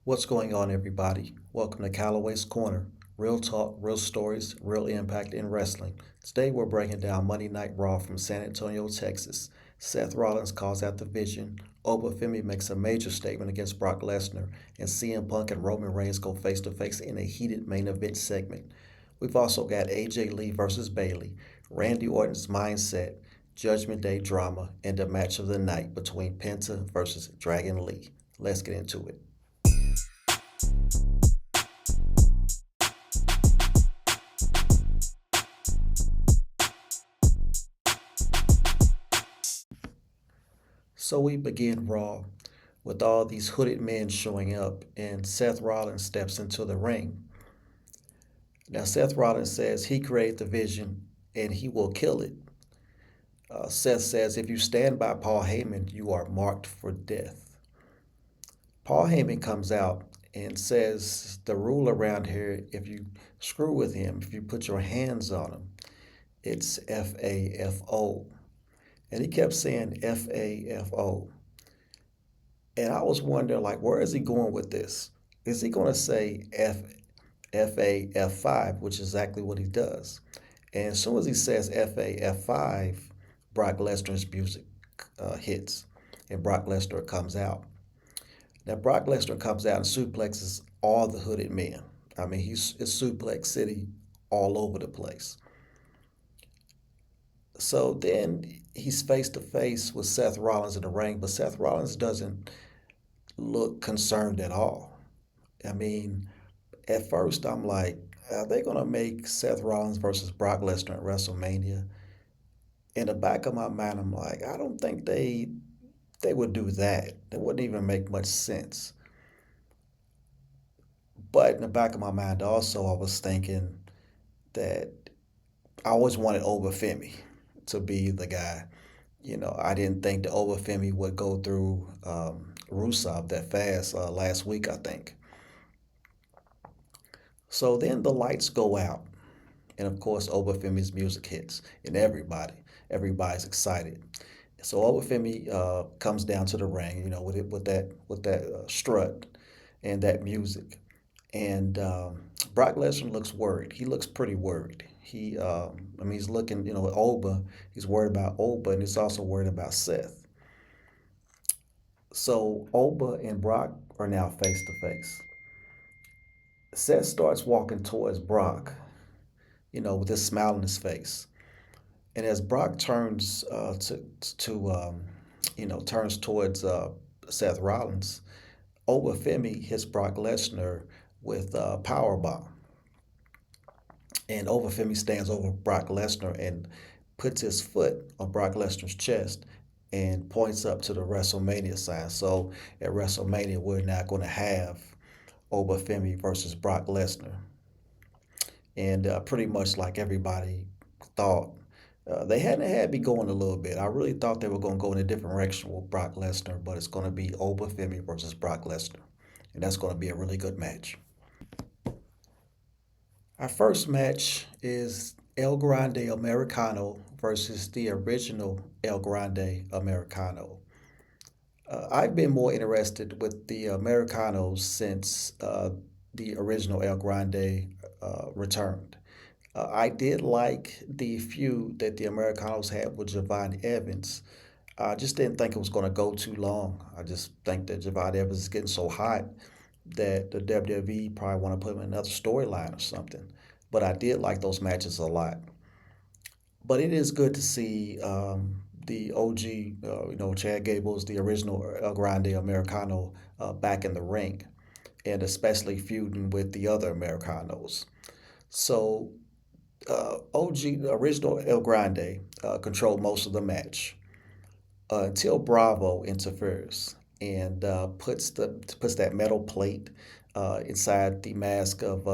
What's going on, everybody? Welcome to Calloway's Corner. Real talk, real stories, real impact in wrestling. Today we're breaking down Monday Night Raw from San Antonio, Texas. Seth Rollins calls out the Vision. Oba Femi makes a major statement against Brock Lesnar, and CM Punk and Roman Reigns go face to face in a heated main event segment. We've also got AJ Lee versus Bayley, Randy Orton's mindset, Judgment Day drama, and the match of the night between Penta versus Dragon Lee. Let's get into it. So we begin Raw with all these hooded men showing up, and Seth Rollins steps into the ring. Now, Seth Rollins says he created the vision and he will kill it. Seth says, if you stand by Paul Heyman, you are marked for death. Paul Heyman comes out and says the rule around here, if you screw with him, if you put your hands on him, it's FAFO. And he kept saying FAFO. And I was wondering, like, where is he going with this? Is he going to say FAF5, which is exactly what he does? And as soon as he says FAF5, Brock Lesnar's music hits, and Brock Lesnar comes out. Now, Brock Lesnar comes out and suplexes all the hooded men. I mean, it's suplex city all over the place. So then he's face to face with Seth Rollins in the ring, but Seth Rollins doesn't look concerned at all. I mean, at first I'm like, are they going to make Seth Rollins versus Brock Lesnar at WrestleMania? In the back of my mind, I'm like, I don't think they would do that. It wouldn't even make much sense. But in the back of my mind, also, I was thinking that I always wanted Oba Femi to be the guy. I didn't think the Oba Femi would go through Rusev that fast last week, I think. So then the lights go out, and of course, Oba Femi's music hits, and everybody's excited. So Oba Femi comes down to the ring, with that strut and that music, and Brock Lesnar looks worried. He looks pretty worried. He's looking, at Oba. He's worried about Oba, and he's also worried about Seth. So Oba and Brock are now face to face. Seth starts walking towards Brock, with this smile on his face. And as Brock turns turns towards Seth Rollins, Oba Femi hits Brock Lesnar with a power bomb, and Oba Femi stands over Brock Lesnar and puts his foot on Brock Lesnar's chest and points up to the WrestleMania sign. So at WrestleMania, we're not going to have Oba Femi versus Brock Lesnar, and pretty much like everybody thought. They hadn't had me going a little bit. I really thought they were going to go in a different direction with Brock Lesnar, but it's going to be Oba Femi versus Brock Lesnar, and that's going to be a really good match. Our first match is El Grande Americano versus the original El Grande Americano. I've been more interested with the Americanos since the original El Grande returned. I did like the feud that the Americanos had with Javon Evans. I just didn't think it was going to go too long. I just think that Javon Evans is getting so hot that the WWE probably want to put him in another storyline or something. But I did like those matches a lot. But it is good to see the OG, Chad Gables, the original El Grande Americano, back in the ring, and especially feuding with the other Americanos. So OG, the original El Grande, controlled most of the match until Bravo interferes and puts that metal plate inside the mask of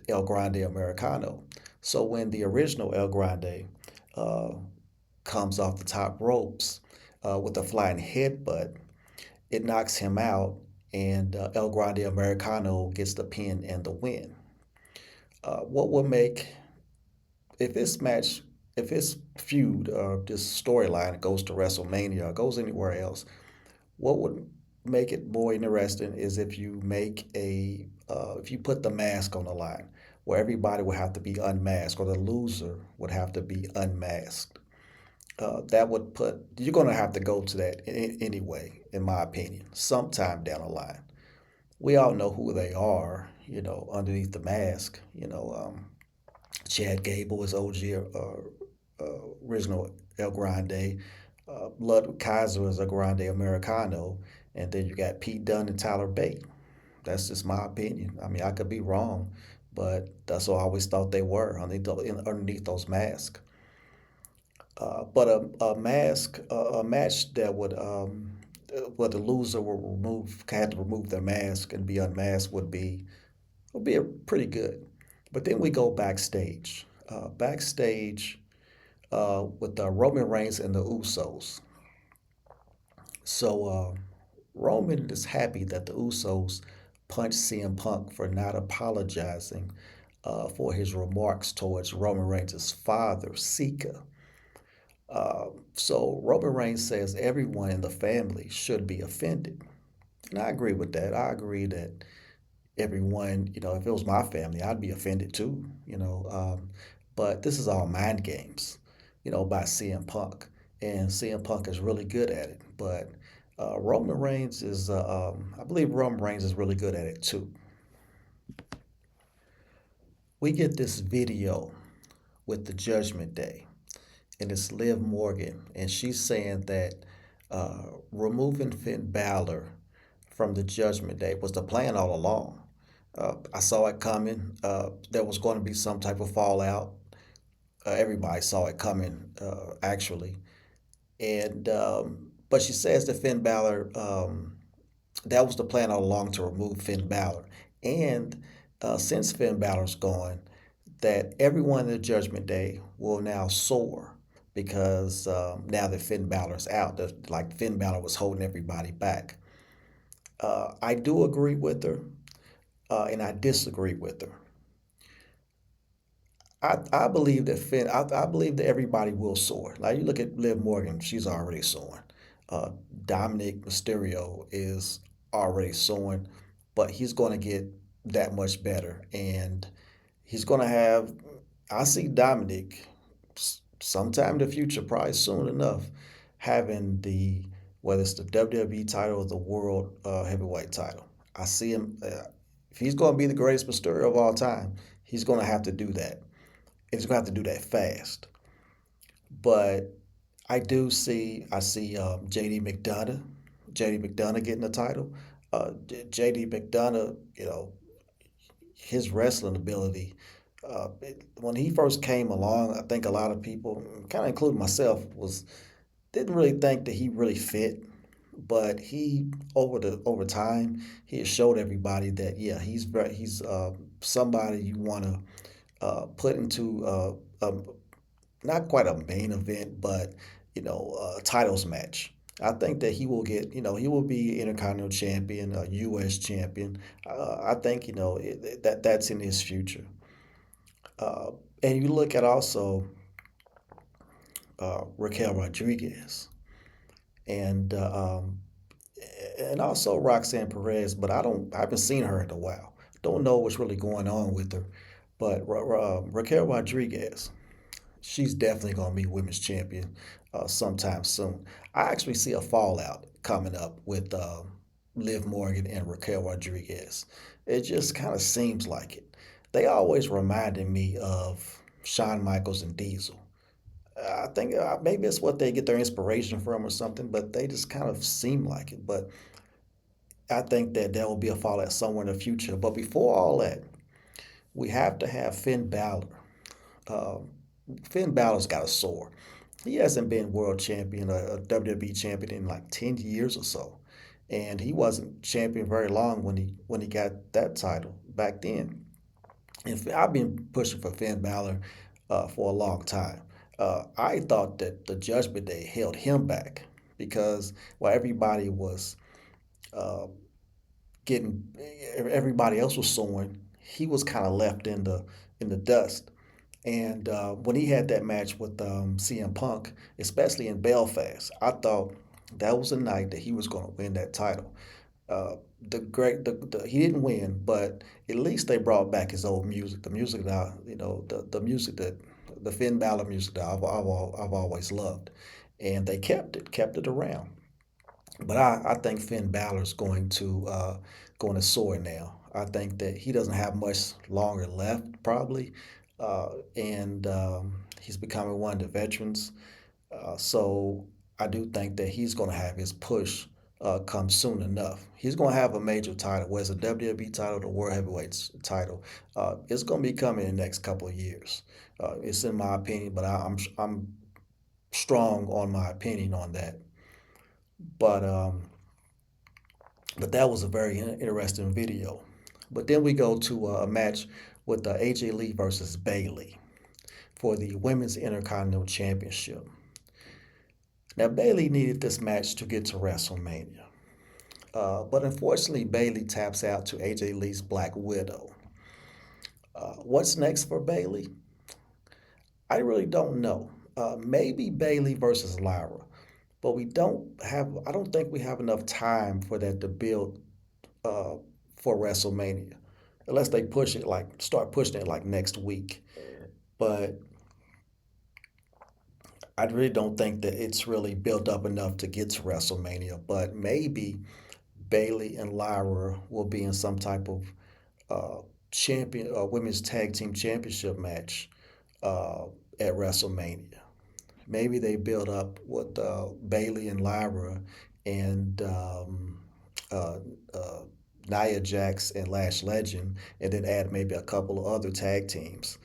El Grande Americano. So when the original El Grande uh, comes off the top ropes with a flying headbutt, it knocks him out, and El Grande Americano gets the pin and the win. What will make if this match, if this feud or this storyline goes to WrestleMania or goes anywhere else, what would make it more interesting is if you make if you put the mask on the line, where everybody would have to be unmasked, or the loser would have to be unmasked. That would put you're going to have to go to that anyway, in my opinion, sometime down the line. We all know who they are, underneath the mask. Chad Gable is OG, original El Grande. Lud Kaiser is a Grande Americano, and then you got Pete Dunne and Tyler Bate. That's just my opinion. I mean, I could be wrong, but that's what I always thought they were underneath those masks. But a match that would where the loser had to remove their mask and be unmasked would be a pretty good. But then we go backstage. Backstage with Roman Reigns and the Usos. So Roman is happy that the Usos punched CM Punk for not apologizing for his remarks towards Roman Reigns' father, Sika. So Roman Reigns says everyone in the family should be offended. And I agree with that. I agree that everyone, if it was my family, I'd be offended too. But this is all mind games, by CM Punk. And CM Punk is really good at it. But I believe Roman Reigns is really good at it too. We get this video with the Judgment Day, and it's Liv Morgan, and she's saying that removing Finn Balor from the Judgment Day was the plan all along. I saw it coming. There was going to be some type of fallout. Everybody saw it coming, actually. And but she says that Finn Balor, that was the plan all along, to remove Finn Balor. And since Finn Balor's gone, that everyone in the Judgment Day will now soar because now that Finn Balor's out, like Finn Balor was holding everybody back. I do agree with her, and I disagree with her. I believe that I believe that everybody will soar. Like you look at Liv Morgan, she's already soaring. Uh, Dominic Mysterio is already soaring, but he's going to get that much better, and he's going to have. I see Dominic sometime in the future, probably soon enough, having whether it's the WWE title or the World Heavyweight title. I see him. If he's going to be the greatest Mysterio of all time, he's going to have to do that. He's going to have to do that fast. But I see JD McDonough getting the title. JD McDonough, his wrestling ability. When he first came along, I think a lot of people, kind of including myself, was didn't really think that he really fit. But he over time, he has showed everybody that yeah, he's somebody you want to put into not quite a main event, but a titles match. I think that he will be Intercontinental Champion, U.S. Champion. I think that's in his future. And you look at also Raquel Rodriguez and also Roxanne Perez, but I haven't seen her in a while. Don't know what's really going on with her, but Raquel Rodriguez, she's definitely going to be women's champion sometime soon. I actually see a fallout coming up with Liv Morgan and Raquel Rodriguez. It just kind of seems like it. They always reminded me of Shawn Michaels and Diesel. I think maybe it's what they get their inspiration from or something, but they just kind of seem like it. But I think that there will be a fallout somewhere in the future. But before all that, we have to have Finn Balor. Um, Finn Balor's got a soar. He hasn't been world champion or a WWE champion in like 10 years or so. And he wasn't champion very long when he got that title back then. And I've been pushing for Finn Balor for a long time. I thought that the Judgment Day held him back because while uh, getting everybody else was soaring, he was kind of left in the dust. And when he had that match with CM Punk, especially in Belfast, I thought that was the night that he was going to win that title. Uh, he didn't win, but at least they brought back his old music, the music that the music that the Finn Balor music that I've always loved, and they kept it around. But I think Finn Balor's going to soar now. I think that he doesn't have much longer left, probably, and he's becoming one of the veterans. So I do think that he's going to have his push come soon enough. He's going to have a major title, whether it's a WWE title, the World Heavyweight title. It's going to be coming in the next couple of years. It's in my opinion, but I'm strong on my opinion on that. But um, but that was a very interesting video. But then we go to a match with AJ Lee versus Bayley for the Women's Intercontinental Championship. Now, Bayley needed this match to get to WrestleMania. But unfortunately, Bayley taps out to AJ Lee's Black Widow. What's next for Bayley? I really don't know. Maybe Bayley versus Lyra, but I don't think we have enough time for that to build uh, for WrestleMania, unless they start pushing it like next week. But I really don't think that it's really built up enough to get to WrestleMania. But maybe Bayley and Lyra will be in some type of uh, women's tag team championship match uh, at WrestleMania. Maybe they build up with Bayley and Lyra and uh, uh, Nia Jax and Lash Legend, and then add maybe a couple of other tag teams.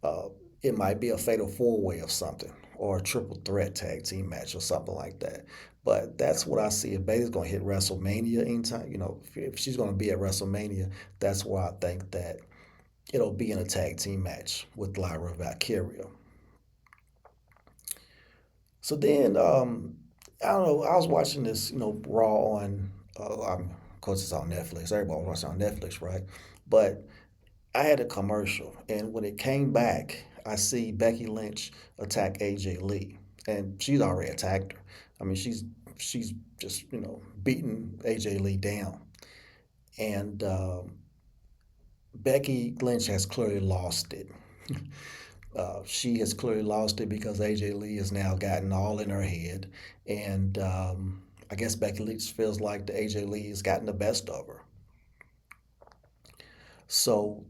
Uh, it might be a fatal four way or something, or a triple threat tag team match or something like that. But that's what I see. If Bayley's going to hit WrestleMania anytime, if she's going to be at WrestleMania, that's where I think that it'll be in a tag team match with Lyra Valkyria. So then, I don't know. I was watching this, Raw on, of course, it's on Netflix. Everybody was watching on Netflix, right? But I had a commercial, and when it came back, I see Becky Lynch attack AJ Lee, and she's already attacked her. I mean, she's just beating AJ Lee down, and Becky Lynch has clearly lost it. She has clearly lost it because AJ Lee has now gotten all in her head, and I guess Becky Lynch feels like the AJ Lee has gotten the best of her. So,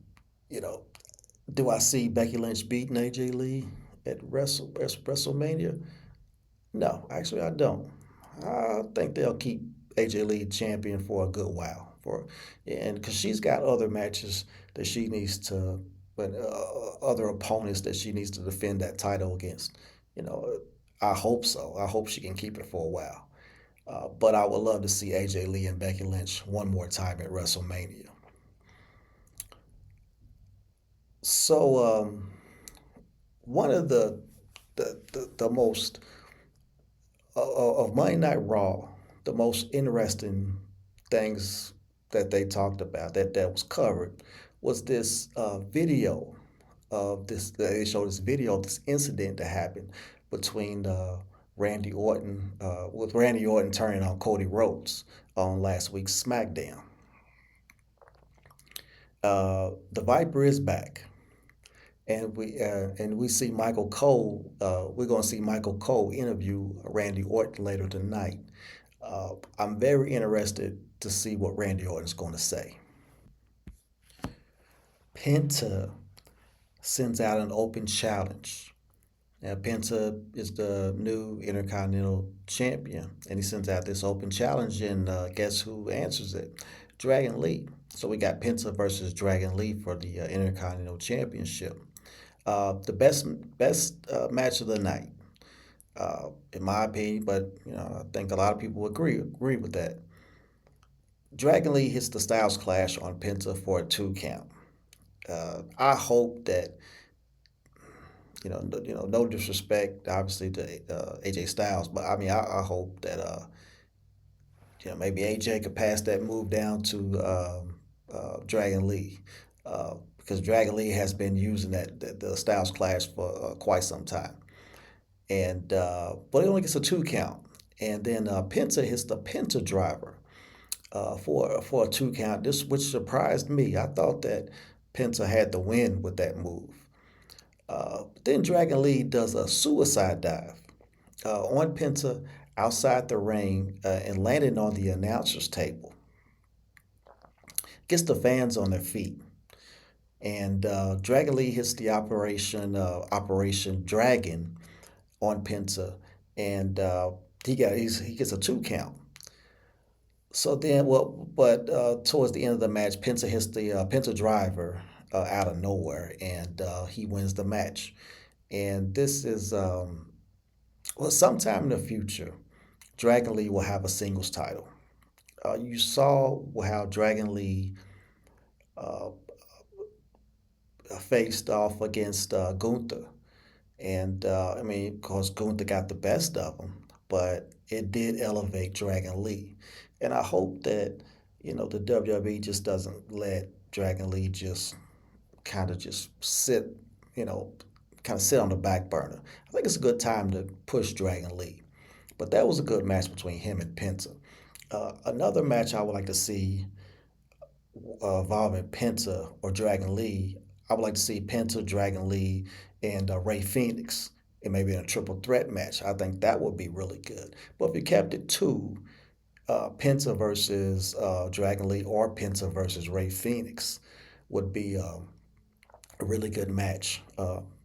you know, do I see Becky Lynch beating AJ Lee at WrestleMania? No, actually, I don't. I think they'll keep AJ Lee champion for a good while, and because she's got other matches that she needs to, but other opponents that she needs to defend that title against. You know, I hope so. I hope she can keep it for a while. But I would love to see AJ Lee and Becky Lynch one more time at WrestleMania. So one of the most of Monday Night Raw, the most interesting things that they talked about that was covered was this video of this. They showed this video of this incident that happened between Randy Orton, with Randy Orton turning on Cody Rhodes on last week's SmackDown. The Viper is back, and we see Michael Cole. We're going to see Michael Cole interview Randy Orton later tonight. I'm very interested to see what Randy Orton's going to say. Penta sends out an open challenge. Now, Penta is the new Intercontinental Champion, and he sends out this open challenge, and guess who answers it? Dragon Lee. So we got Penta versus Dragon Lee for the Intercontinental Championship. The best match of the night, in my opinion, but I think a lot of people agree with that. Dragon Lee hits the Styles Clash on Penta for a 2 count. I hope that no disrespect, obviously, to AJ Styles, but I mean, I hope that maybe AJ could pass that move down to Dragon Lee, because Dragon Lee has been using the Styles Clash for quite some time, but he only gets a 2 count, and then Penta hits the Penta Driver. for a 2 count. This which surprised me. I thought that Penta had the win with that move. Then Dragon Lee does a suicide dive on Penta outside the ring and landing on the announcer's table. Gets the fans on their feet. And Dragon Lee hits the Operation Dragon on Penta, and he gets a 2 count. So then, well, but towards the end of the match, Penta hits the Penta driver out of nowhere, and he wins the match. And this is well, sometime in the future, Dragon Lee will have a singles title. You saw how Dragon Lee uh, faced off against Gunther. And I mean, of course, Gunther got the best of him, but it did elevate Dragon Lee. And I hope that, the WWE just doesn't let Dragon Lee just kind of just sit, you know, kind of sit on the back burner. I think it's a good time to push Dragon Lee. But that was a good match between him and Penta. Another match I would like to see involving Penta or Dragon Lee, I would like to see Penta, Dragon Lee, and Ray Phoenix, and maybe in a triple threat match. I think that would be really good. But if you kept it to Penta versus Dragon Lee or Penta versus Ray Phoenix, would be a really good match.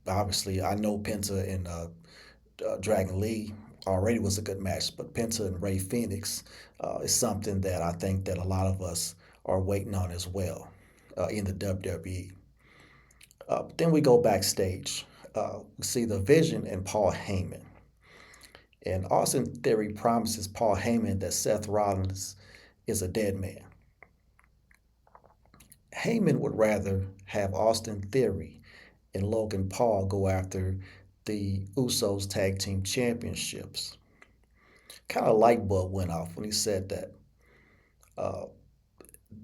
Obviously, I know Penta and Dragon Lee already was a good match, but Penta and Ray Phoenix is something that I think that a lot of us are waiting on as well in the WWE. Then we go backstage. We see the Vision and Paul Heyman. And Austin Theory promises Paul Heyman that Seth Rollins is a dead man. Heyman would rather have Austin Theory and Logan Paul go after the Usos Tag Team Championships. Kind of light bulb went off when he said that. Uh,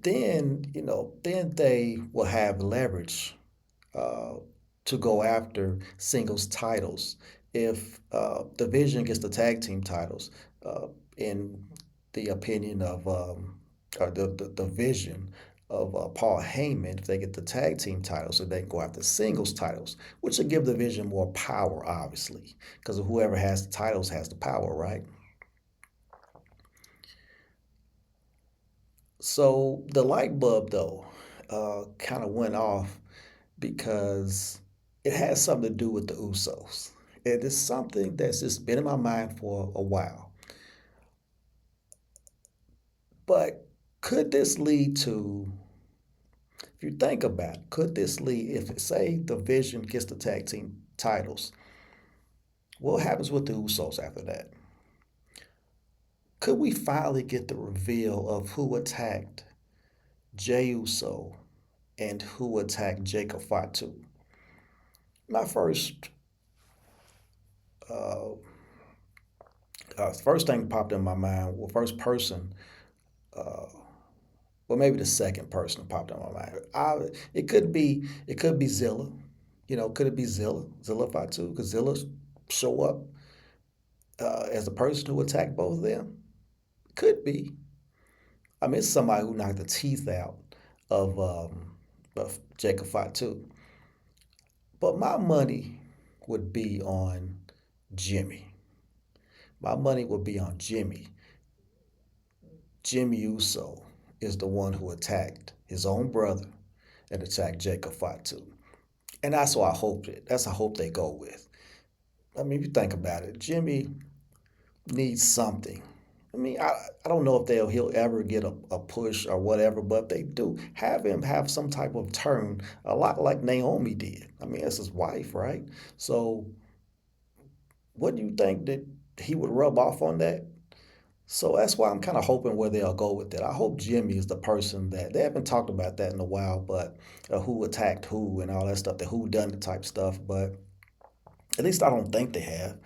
then they will have leverage uh, to go after singles titles. If the Vision gets the tag team titles, in the opinion of or the vision of Paul Heyman, if they get the tag team titles, so they can go after singles titles, which will give the Vision more power, obviously, because whoever has the titles has the power, right? So the light bulb, though, kind of went off because it has something to do with the Usos. It is something that's just been in my mind for a while. But could this lead to, if you think about it, could this lead, if say the Vision gets the tag team titles, what happens with the Usos after that? Could we finally get the reveal of who attacked Jey Uso and who attacked Jacob Fatu? My uh, first thing popped in my mind, well, first person, uh, well, maybe the second person popped in my mind. It could be Zilla. Could it be Zilla Fatu? Could Zilla show up as the person who attacked both of them? Could be. I mean, it's somebody who knocked the teeth out of Jacob Fatu. But my money would be on Jimmy. My money would be on Jimmy. Jimmy Uso is the one who attacked his own brother and attacked Jacob Fatu. And that's what I hope it. That's a hope they go with. I mean, if you think about it, Jimmy needs something. I mean, I don't know if he'll ever get a push or whatever, but if they do, have him have some type of turn, a lot like Naomi did. I mean, that's his wife, right? So, what do you think that he would rub off on that? So that's why I'm kind of hoping where they'll go with it. I hope Jimmy is the person that they haven't talked about that in a while, but who attacked who and all that stuff, the who done it type stuff. But at least I don't think they have.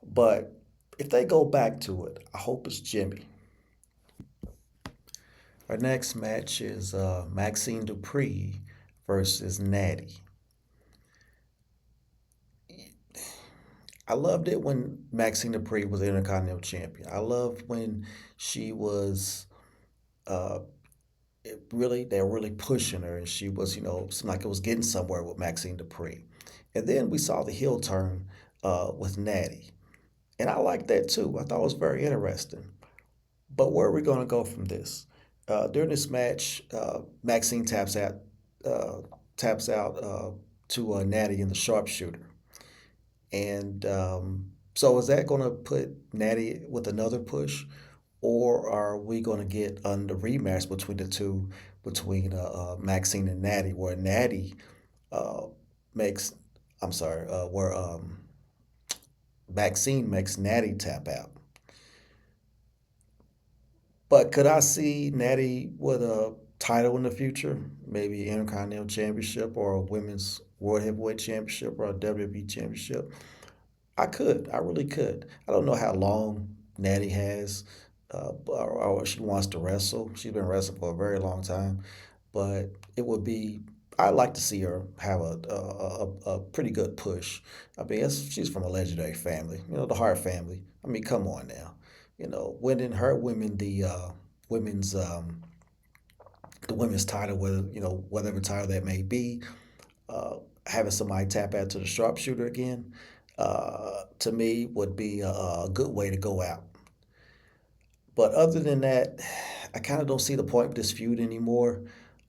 But if they go back to it, I hope it's Jimmy. Our next match is Maxine Dupree versus Natty. I loved it when Maxine Dupree was Intercontinental Champion. I loved when she was Uh, they're really pushing her, and she was, seemed like it was getting somewhere with Maxine Dupree. And then we saw the heel turn with Natty, and I liked that too. I thought it was very interesting. But where are we going to go from this? During this match, Maxine uh, taps out to Natty in the sharpshooter, and so is that going to put Natty with another push, or are we going to get on the rematch between the two, between Maxine and Natty, where Natty uh, makes, I'm sorry, where Maxine makes Natty tap out? But could I see Natty with a title in the future? Maybe Intercontinental Championship or a Women's World Heavyweight Championship or a WWE Championship? I could. I really could. I don't know how long Natty has or she wants to wrestle. She's been wrestling for a very long time. But it would be, I'd like to see her have a pretty good push. I mean, she's from a legendary family, the Hart family. I mean, come on now. Winning her women women's the women's title, whether whatever title that may be, having somebody tap out to the sharpshooter again, to me would be a good way to go out. But other than that, I kind of don't see the point of this feud anymore.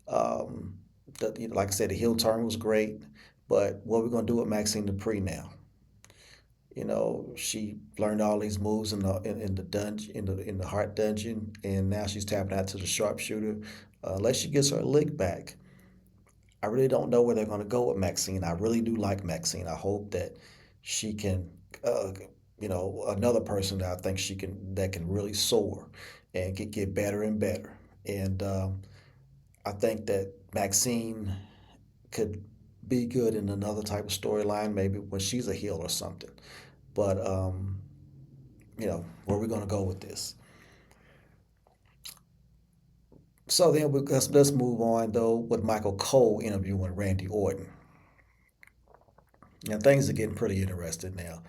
Um, like I said, the heel turn was great, but what are we gonna do with Maxine Dupree now? She learned all these moves in the dungeon in the heart dungeon, and now she's tapping out to the sharpshooter. Unless she gets her lick back, I really don't know where they're going to go with Maxine. I really do like Maxine. I hope that she can, uh, another person that I think that can really soar and get better and better. And I think that Maxine could be good in another type of storyline, maybe when she's a heel or something. But where are we going to go with this? So then let's move on though with Michael Cole interviewing Randy Orton. Now things are getting pretty interesting now.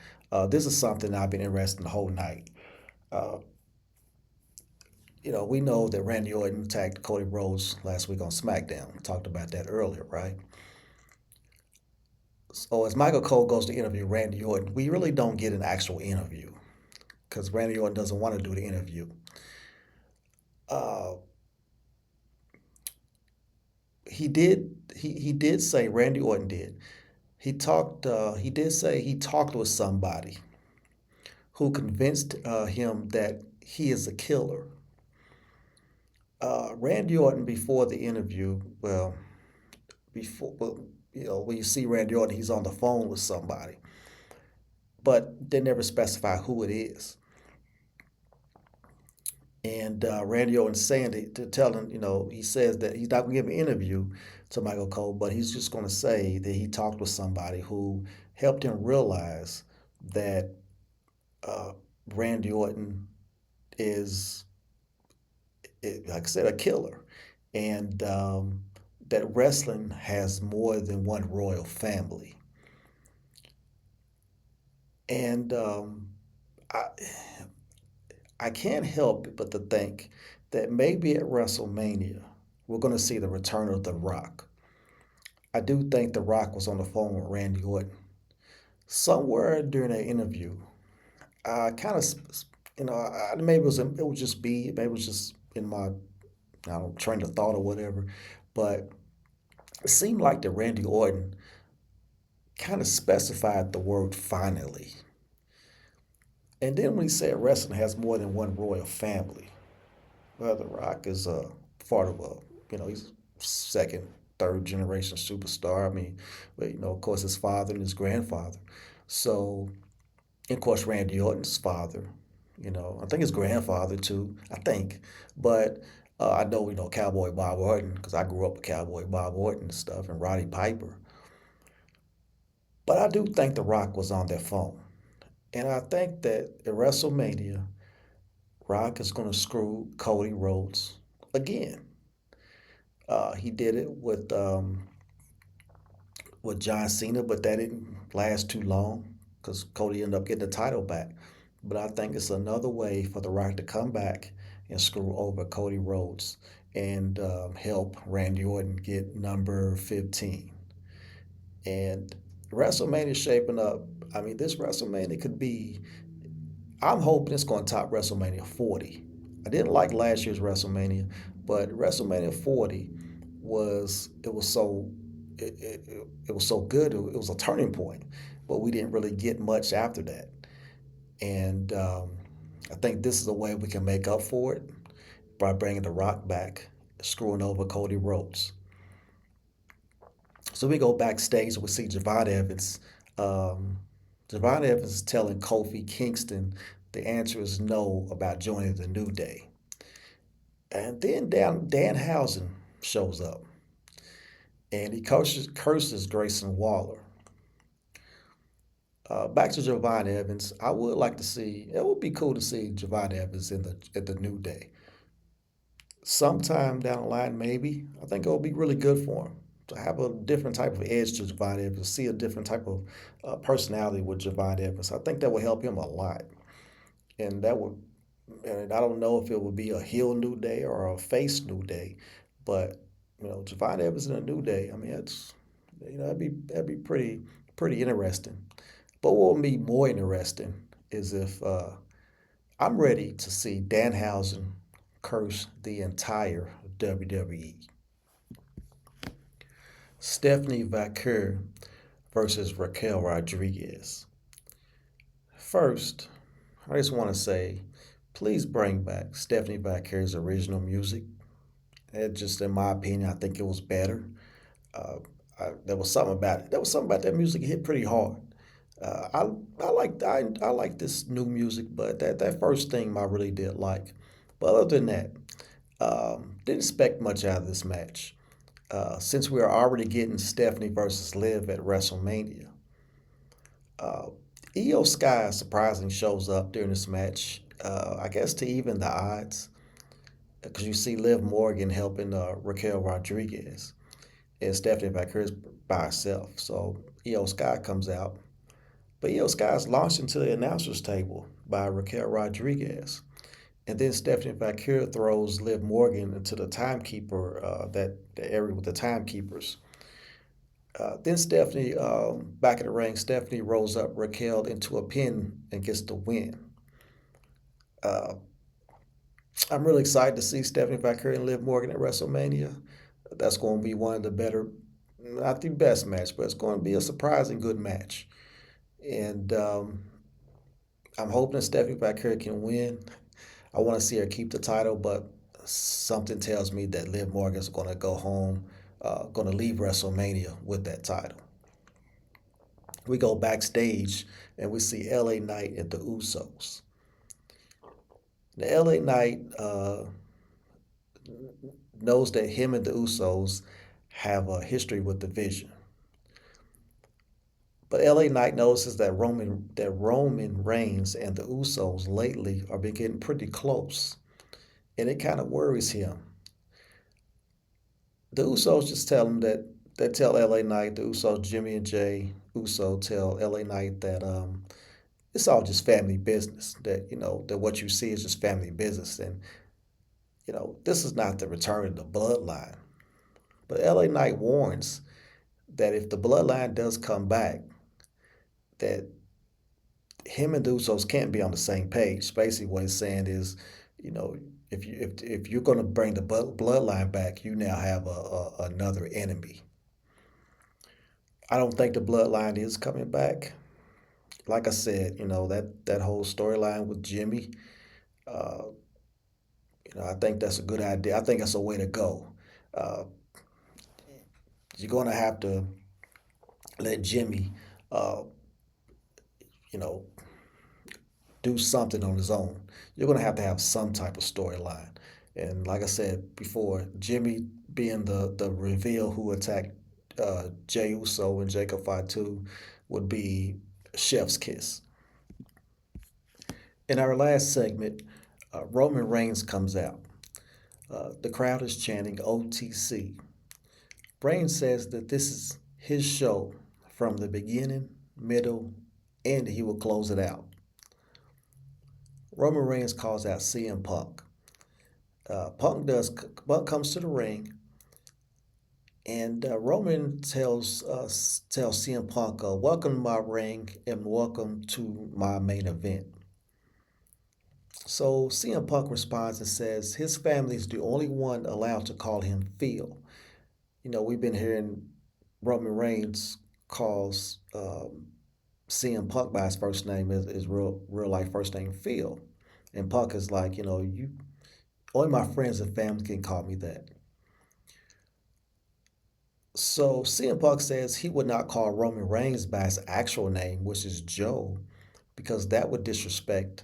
This is something I've been interested in the whole night. Uh, we know that Randy Orton attacked Cody Rhodes last week on SmackDown. We talked about that earlier, right? So as Michael Cole goes to interview Randy Orton, we really don't get an actual interview because Randy Orton doesn't want to do the interview. Uh, he did say Randy Orton did. He did say he talked with somebody who convinced him that he is a killer. Randy Orton before the interview, well, when you see Randy Orton, he's on the phone with somebody, but they never specify who it is. And Randy Orton saying to tell him, he says that he's not going to give an interview to Michael Cole, but he's just going to say that he talked with somebody who helped him realize that uh, Randy Orton is, like I said, a killer, and that wrestling has more than one royal family. And I, I can't help but to think that maybe at WrestleMania we're going to see the return of The Rock. I do think The Rock was on the phone with Randy Orton somewhere during that interview. I kind of, maybe maybe it was just in my, I don't know, train of thought or whatever, but it seemed like that Randy Orton kind of specified the word finally. And then when he said wrestling has more than one royal family, well, The Rock is a part of he's second, third generation superstar. I mean, but, of course, his father and his grandfather. So, and of course, Randy Orton's father, I think his grandfather too, I think. But I know, Cowboy Bob Orton, because I grew up with Cowboy Bob Orton and stuff, and Roddy Piper. But I do think The Rock was on that phone. And I think that at WrestleMania, Rock is going to screw Cody Rhodes again. He did it with John Cena, but that didn't last too long because Cody ended up getting the title back. But I think it's another way for The Rock to come back and screw over Cody Rhodes and help Randy Orton get number 15. And WrestleMania is shaping up. I mean, this WrestleMania could be, I'm hoping it's going to top WrestleMania 40. I didn't like last year's WrestleMania, but WrestleMania 40 was so it was so good. It was a turning point, but we didn't really get much after that. And I think this is a way we can make up for it by bringing The Rock back, screwing over Cody Rhodes. So we go backstage and we see Javon Evans. Um, Javon Evans is telling Kofi Kingston the answer is no about joining the New Day. And then Danhausen shows up and he curses Grayson Waller. Back to Javon Evans. I would like to see. It would be cool to see Javon Evans in the New Day sometime down the line. Maybe I think it will be really good for him to have a different type of edge to Javon Evans. See a different type of personality with Javon Evans. I think that would help him a lot, and that would. And I don't know if it would be a heel New Day or a face New Day, but Javon Evans in a New Day. I mean, it's that'd be pretty interesting. But what would be more interesting is if I'm ready to see Danhausen curse the entire WWE. Stephanie Vaquer versus Raquel Rodriguez. First, I just want to say, please bring back Stephanie Vaquer's original music. It just, in my opinion, I think it was better. Uh, there was something about it. There was something about that music. It hit pretty hard. I like this new music, but that first theme I really did like. But other than that, didn't expect much out of this match. Since we are already getting Stephanie versus Liv at WrestleMania, uh, Io Sky surprisingly shows up during this match. I guess to even the odds, because you see Liv Morgan helping Raquel Rodriguez, and Stephanie Vaquer is by herself. So Io Sky comes out. But Io Sky is launched into the announcer's table by Raquel Rodriguez. And then Stephanie Vaquer throws Liv Morgan into the timekeeper, that the area with the timekeepers. Then Stephanie, back in the ring, Stephanie rolls up Raquel into a pin and gets the win. Uh, I'm really excited to see Stephanie Vaquer and Liv Morgan at WrestleMania. That's going to be one of the better, not the best match, but it's going to be a surprising good match. And I'm hoping Stephanie Vaquer can win. I want to see her keep the title, but something tells me that Liv Morgan's going to go home, going to leave WrestleMania with that title. We go backstage and we see LA Knight and the Usos. The LA Knight knows that him and the Usos have a history with the Vision. But LA Knight notices that Roman Reigns and the Usos lately are been getting pretty close, and it kind of worries him. The Usos just tell him that they tell LA Knight, the Usos, Jimmy and Jay Uso tell LA Knight that it's all just family business. That that what you see is just family business, and this is not the return of the bloodline. But LA Knight warns that if the bloodline does come back, that him and the Usos can't be on the same page. Basically, what he's saying is, you know, if you're going to bring the bloodline back, you now have another enemy. I don't think the bloodline is coming back. Like I said, that whole storyline with Jimmy. Uh, I think that's a good idea. I think that's a way to go. Uh, you're going to have to let Jimmy, uh, you know, do something on his own. You're going to have some type of storyline. And like I said before, Jimmy being the reveal who attacked Jey Uso and Jacob Fatu would be chef's kiss. In our last segment, Roman Reigns comes out. The crowd is chanting OTC. Reigns says that this is his show from the beginning, middle, and he will close it out. Roman Reigns calls out CM Punk. Punk comes to the ring, and Roman tells CM Punk, "Welcome to my ring and welcome to my main event." So CM Punk responds and says his family is the only one allowed to call him Phil. We've been hearing Roman Reigns calls CM Punk by his first name is real life first name Phil, and Punk is like, you only my friends and family can call me that. So CM Punk says he would not call Roman Reigns by his actual name, which is Joe, because that would disrespect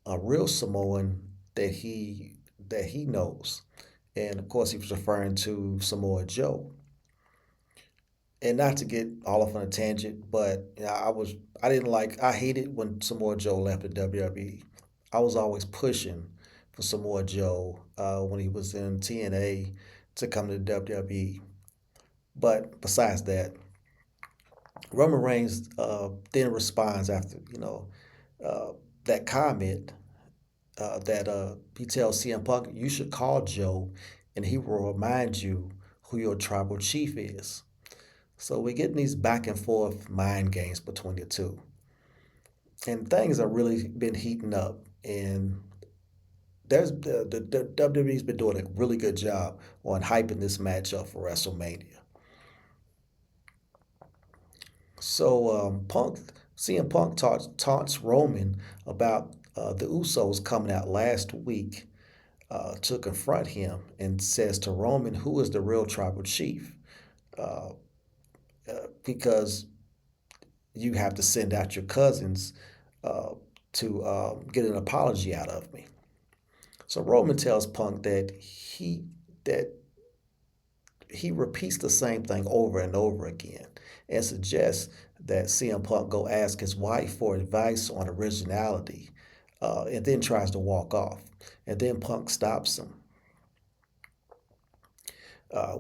a real Samoan that he knows. And of course, he was referring to Samoa Joe. And not to get all off on a tangent, but I hated when Samoa Joe left the WWE. I was always pushing for Samoa Joe when he was in TNA to come to the WWE. But besides that, Roman Reigns then responds after uh, that comment that he tells CM Punk, "You should call Joe, and he will remind you who your tribal chief is." So we're getting these back and forth mind games between the two, and things have really been heating up. And the WWE's been doing a really good job on hyping this match up for WrestleMania. So CM Punk taunts Roman about the Usos coming out last week to confront him and says to Roman, "Who is the real tribal chief?" Uh, because you have to send out your cousins uh, to get an apology out of me. So Roman tells Punk that he repeats the same thing over and over again and suggests that CM Punk go ask his wife for advice on originality, and then tries to walk off. And then Punk stops him.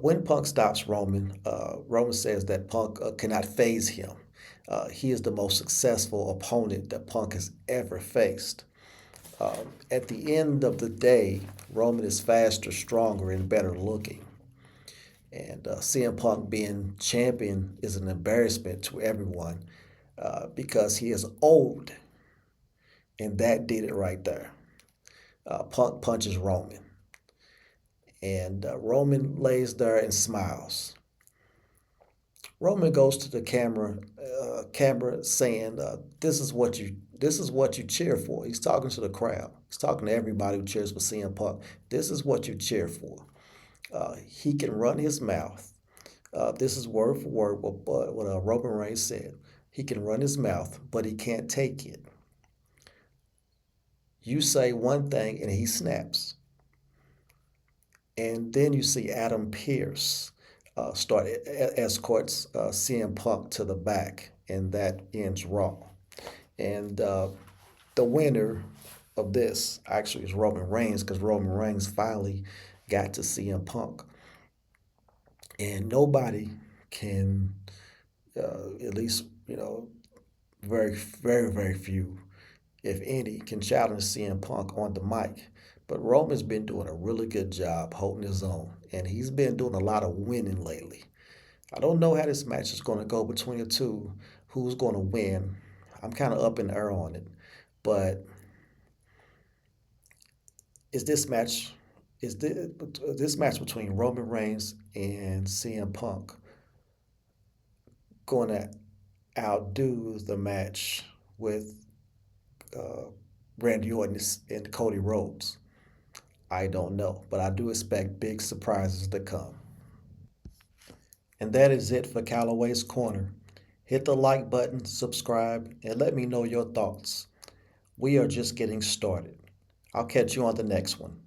When Punk stops Roman, Roman says that Punk cannot phase him. He is the most successful opponent that Punk has ever faced. At the end of the day, Roman is faster, stronger, and better looking. And CM Punk being champion is an embarrassment to everyone because he is old, and that did it right there. Punk punches Roman, and Roman lays there and smiles. Roman goes to the camera saying, this is what you cheer for." He's talking to the crowd. He's talking to everybody who cheers for CM Punk. "This is what you cheer for. He can run his mouth." This is word for word what Roman Reigns said. "He can run his mouth, but he can't take it. You say one thing and he snaps." And then you see Adam Pearce start escorts CM Punk to the back, and that ends Raw. And the winner of this actually is Roman Reigns, because Roman Reigns finally got to CM Punk, and nobody can, at least very very few, if any, can challenge CM Punk on the mic. But Roman's been doing a really good job holding his own, and he's been doing a lot of winning lately. I don't know how this match is going to go between the two, who's going to win. I'm kind of up in the air on it. But is this match is this match between Roman Reigns and CM Punk going to outdo the match with uh, Randy Orton and Cody Rhodes? I don't know, but I do expect big surprises to come. And that is it for Calloway's Corner. Hit the like button, subscribe, and let me know your thoughts. We are just getting started. I'll catch you on the next one.